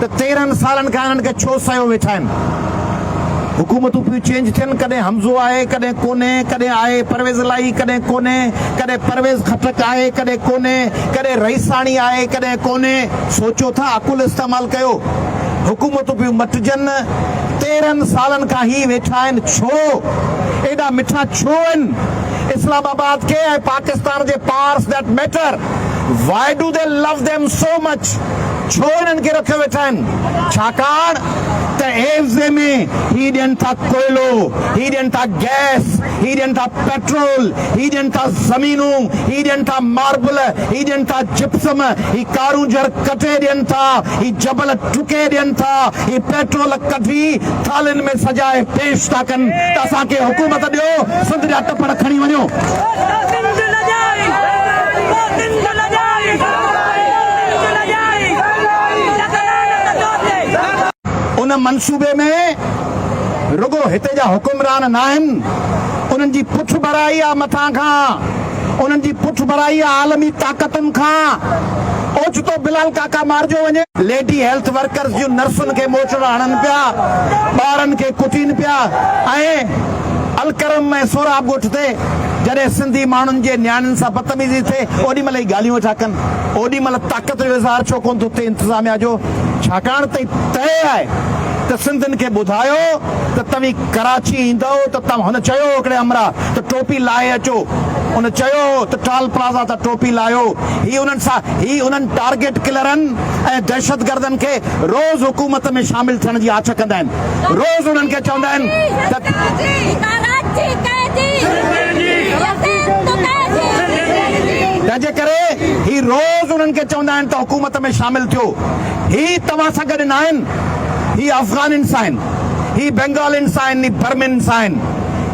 त 13 सालनि खां हिननि खे छो सयो वेठा आहिनि। हुकूमतूं पियूं चेंज थियनि, कॾहिं हमज़ो आहे कॾहिं कोन्हे, कॾहिं आहे परवेज़ इलाही कॾहिं कोन्हे, कॾहिं परवेज़ खटक आहे कॾहिं कोन्हे, कॾहिं रईसाणी आहे कॾहिं कोन्हे। सोचो था, अकुल इस्तेमालु कयो। हुकूमतूं पियूं मटिजनि, 13 सालनि खां ही वेठा आहिनि। छो एॾा मिठा छो आहिनि इस्लामाबाद के ऐं पाकिस्तान जे pass that matter? Why do they love them so much? छो हिननि खे रखियो वेठा आहिनि? छाकाणि त एवज़े में ही ॾियनि था कोयलो, ही ॾियनि था गैस, ही ॾियनि था पेट्रोल, ही ॾियनि था ज़मीनूं, ही ॾियनि था मार्बल, ही ॾियनि था जिप्सम, ही कारूं जर कटे ॾियनि था, ही जबल टुके ॾियनि था, ही पेट्रोल कढी थालियुनि में सजाए पेश था कनि त असांखे हुकूमत ॾियो, सिंध जा टपड़ खणी वञो। उन मंसूबे में रुगो हिते जा हुकुमरान न आहिनि, उन्हनि जी पुठ भराई आहे मथां खां, उन्हनि जी पुठ भराई आहे आलमी ताक़तुनि खां। ओचितो बिलाल काका मारिजो वञे, लेडी हेल्थ वर्कर्स जूं नर्सुनि खे मोचड़ हणनि पिया, ॿारनि खे कुटीनि पिया। ऐं अलकरम ऐं सोराब ॻोठ ते जॾहिं सिंधी माण्हुनि जे न्याणियुनि सां बदतमीज़ी थिए ओॾी महिल ई ॻाल्हियूं वेठा कनि। ओॾी महिल ताक़त जो इज़हार छो कोन थो थिए इंतिज़ामिया जो? छाकाणि त तय आहे त सिंधियुनि खे ॿुधायो त तव्हीं कराची ईंदव त तव्हां, हुन चयो हिकिड़े हमरा त टोपी लाहे अचो, हुन चयो त टॉल प्लाज़ा त टोपी लाहियो। ही उन्हनि टारगेट किलरनि ऐं दहशतगर्दनि खे रोज़ हुकूमत में शामिल थियण जी आछ कंदा आहिनि। रोज़ उन्हनि खे चवंदा आहिनि तंहिंजे करे ही रोज़ उन्हनि खे चवंदा आहिनि त हुकूमत में शामिल थियो। ही तव्हां सां गॾु न आहिनि, ही अफ़गानियुनि सां आहिनि, ही बंगालियुनि सां आहिनि, ही बर्मियुनि सां आहिनि,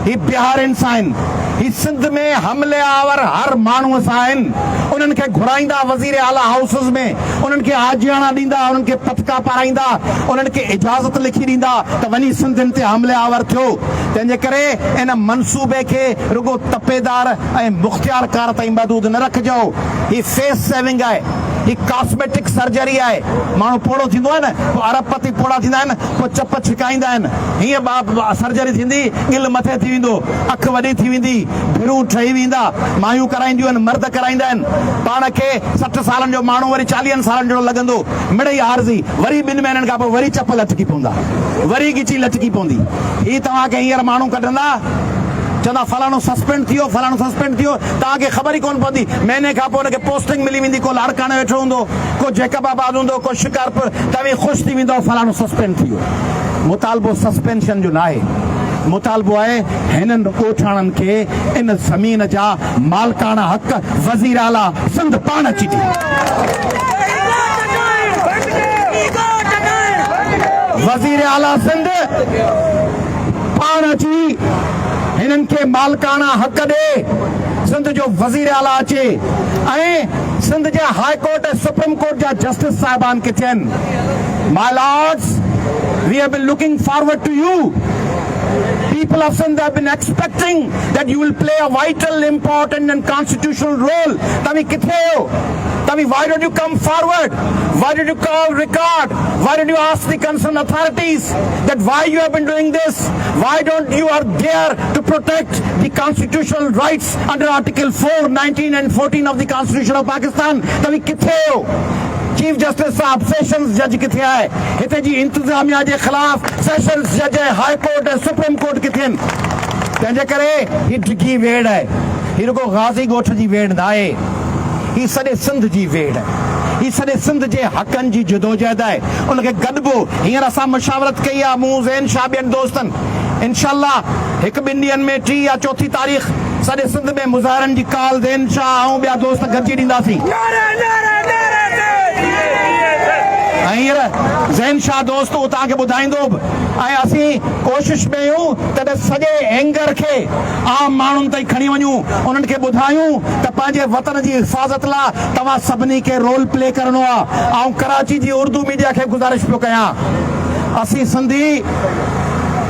ही बिहारियुनि सां आहिनि, ही सिंध में हमले आवर हर माण्हूअ सां आहिनि। उन्हनि खे घुराईंदा वज़ीर आला हाउसिस में, उन्हनि खे आजियाना ॾींदा, उन्हनि खे पतका पाराईंदा, उन्हनि खे इजाज़त लिखी ॾींदा त वञी सिंधियुनि ते हमले आवर थियो। तंहिंजे करे इन मंसूबे खे रुगो तपेदार ऐं मुख़्तियारकार ताईं महदूद न रखिजो। ही फेस सेविंग आहे, ही कॉस्मेटिक सर्जरी आहे। माण्हू पोड़ो थींदो आहे न, पोइ अरबपति पोड़ा थींदा आहिनि, पोइ चप छिकाईंदा आहिनि, हीअं सर्जरी थींदी, गिल मथे थी वेंदो, अखि वॾी थी वेंदी, भिरूं ठही वेंदा। मायूं कराईंदियूं आहिनि, मर्द कराईंदा आहिनि। पाण खे 60 सालनि जो माण्हू वरी 40 सालनि जो लॻंदो, मिड़ई आरज़ी, वरी 2 महीननि खां पोइ वरी चप लटकी पवंदा, वरी गिची लटकी पवंदी। ही तव्हांखे हींअर माण्हू कढंदा, चवंदा फलाणो सस्पेंड थियो, फलाणो सस्पेंड थियो, तव्हांखे ख़बर ई कोन पवंदी। महीने खां पोइ हुनखे पोस्टिंग मिली वेंदी, को लाड़काणे वेठो हूंदो, को जैकबाबाद हूंदो, को शिकारपुर, तव्हीं ख़ुशि थी वेंदो फलाणो सस्पेंड थी वियो। मुतालबो सस्पेंशन जो न आहे, मुतालबो आहे हिननि ॻोठाणनि खे इन ज़मीन जा मालिकाना हक़ वज़ीर आला सिंध पाण अची ॾे। वज़ीर आला सिंध पाण अची हिननि खे मालिकाना हक़ ॾे। सिंध जो वज़ीर आला अचे ऐं सिंध जा हाई कोर्ट ऐं सुप्रीम कोर्ट जा जस्टिस साहिबान किथे आहिनि? My lords, we have been looking forward to you. People of Sindh have been expecting that you will play a vital, important and constitutional role. Tami kithe ho? Tami, why don't you come forward? Why did you call record? Why did you ask the concerned authorities that why you have been doing this? Why don't you are there to protect the constitutional rights under Article 4, 19 and 14 of the Constitution of Pakistan? Tami kithe ho? Chief justice sahib, sessions जज किथे आहे? हिते जी इंतजामिया जे खिलाफ sessions जज, high court ऐं supreme court किथे आहिनि? तंहिंजे करे ही डिघी वेड़ आहे, ही रुगो गाज़ी ॻोठ जी वेड़ न आहे, ही सॼे सिंध जी वेड़ आहे, ही सॼे सिंध जे हक़नि जी जदोजहद आहे। उनखे गॾिबो हींअर असां मुशावरत कई आहे, मूं ज़ैन शाह ॿियनि दोस्तनि। इंशाअल्लाह 1-2 ॾींहंनि में 3 या 4 तारीख़ सॼे सिंध में मुज़ाहिरनि जी काल ज़ैन शाह ऐं ॿिया दोस्त गॾिजी ॾींदासीं। ज़ैन शाह दोस्त तव्हांखे ॿुधाईंदो बि। ऐं असीं कोशिशि में आहियूं त सॼे एंगर खे आम माण्हुनि ताईं खणी वञूं, उन्हनि खे ॿुधायूं त पंहिंजे वतन जी हिफ़ाज़त लाइ तव्हां सभिनी खे रोल प्ले करणो आहे। ऐं कराची जी उर्दू मीडिया खे गुज़ारिश पियो कयां, असीं सिंधी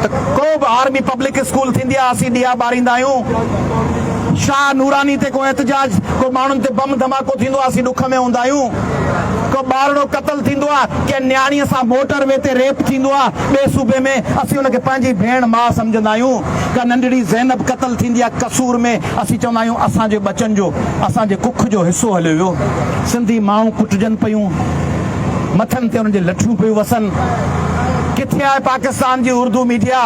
त को बि आर्मी पब्लिक स्कूल थींदी आहे, असीं ॾिया ॿारींदा आहियूं। शाह नूरानी ते को एहतजाज, को माण्हुनि ते बम धमाको थींदो आहे, असीं ॾुख में हूंदा आहियूं। को ॿारड़ो क़तल थींदो आहे, कंहिं न्याणीअ सां मोटरवे ते रेप थींदो आहे ॿिए सूबे में, असीं हुनखे पंहिंजी भेण माउ सम्झंदा आहियूं। का नंढड़ी ज़ैनब क़तल थींदी आहे कसूर में, असीं चवंदा आहियूं असांजे बचनि जो, असांजे कुख जो हिसो हलियो वियो। सिंधी माऊं कुटजनि पियूं, मथनि ते हुननि जे लठियूं पियूं वसनि। किथे आहे पाकिस्तान जी उर्दू मीडिया,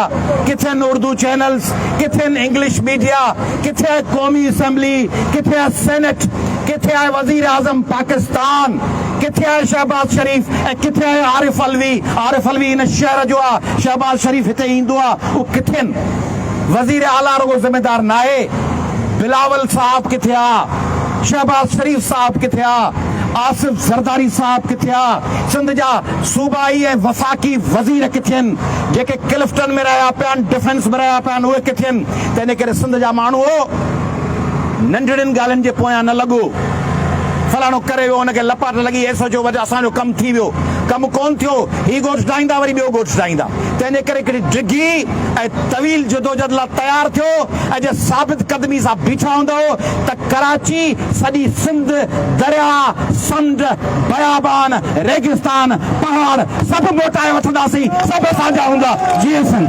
किथे आहिनि उर्दू चैनल्स, किथे आहिनि इंग्लिश मीडिया, किथे आहे क़ौमी असैम्बली, किथे आहे सेनेट, किथे आहे वज़ीर आज़म पाकिस्तान, किथे आहे शहबाज शरीफ ऐं किथे आहे आरिफ अलवी। आरिफ अलवी इन शहर जो आहे, शहबाज शरीफ हिते ईंदो आहे, उहे किथे आहिनि? वज़ीर आला रुगो ज़िम्मेदार न आहे। बिलावल साहब किथे आहे? शहबाज शरीफ साहब किथे आहे? आसिफ ज़रदारी साहब किथे आहे? सिंध जा सूबाई ऐं वफ़ाक़ी वज़ीर किथे आहिनि? जेके क्लिफ्टन में रहिया पिया आहिनि, डिफेंस में रहिया पिया आहिनि, उहे किथे आहिनि? तंहिं करे सिंध जा माण्हू नंढड़ियुनि ॻाल्हियुनि जे पोयां न लॻो। फलाणो करे वियो, हुनखे लपाट लॻी, ऐं सोचियो वरी असांजो कमु थी वियो। कमु कोन थियो, ही ॻोठ ठाहींदा वरी ॿियो ॻोठ ठाहींदा। तंहिंजे करे हिकिड़ी डिघी ऐं तवील जदोजहद लाइ तयारु थियो ऐं जे साबित क़दमी सां बीठा हूंदव त कराची, सॼी सिंध, दरिया, समुंड, बयाबान, रेगिस्तान, पहाड़ सभु मोटाए वठंदासीं, सभु असांजा हूंदा। जी सिंध।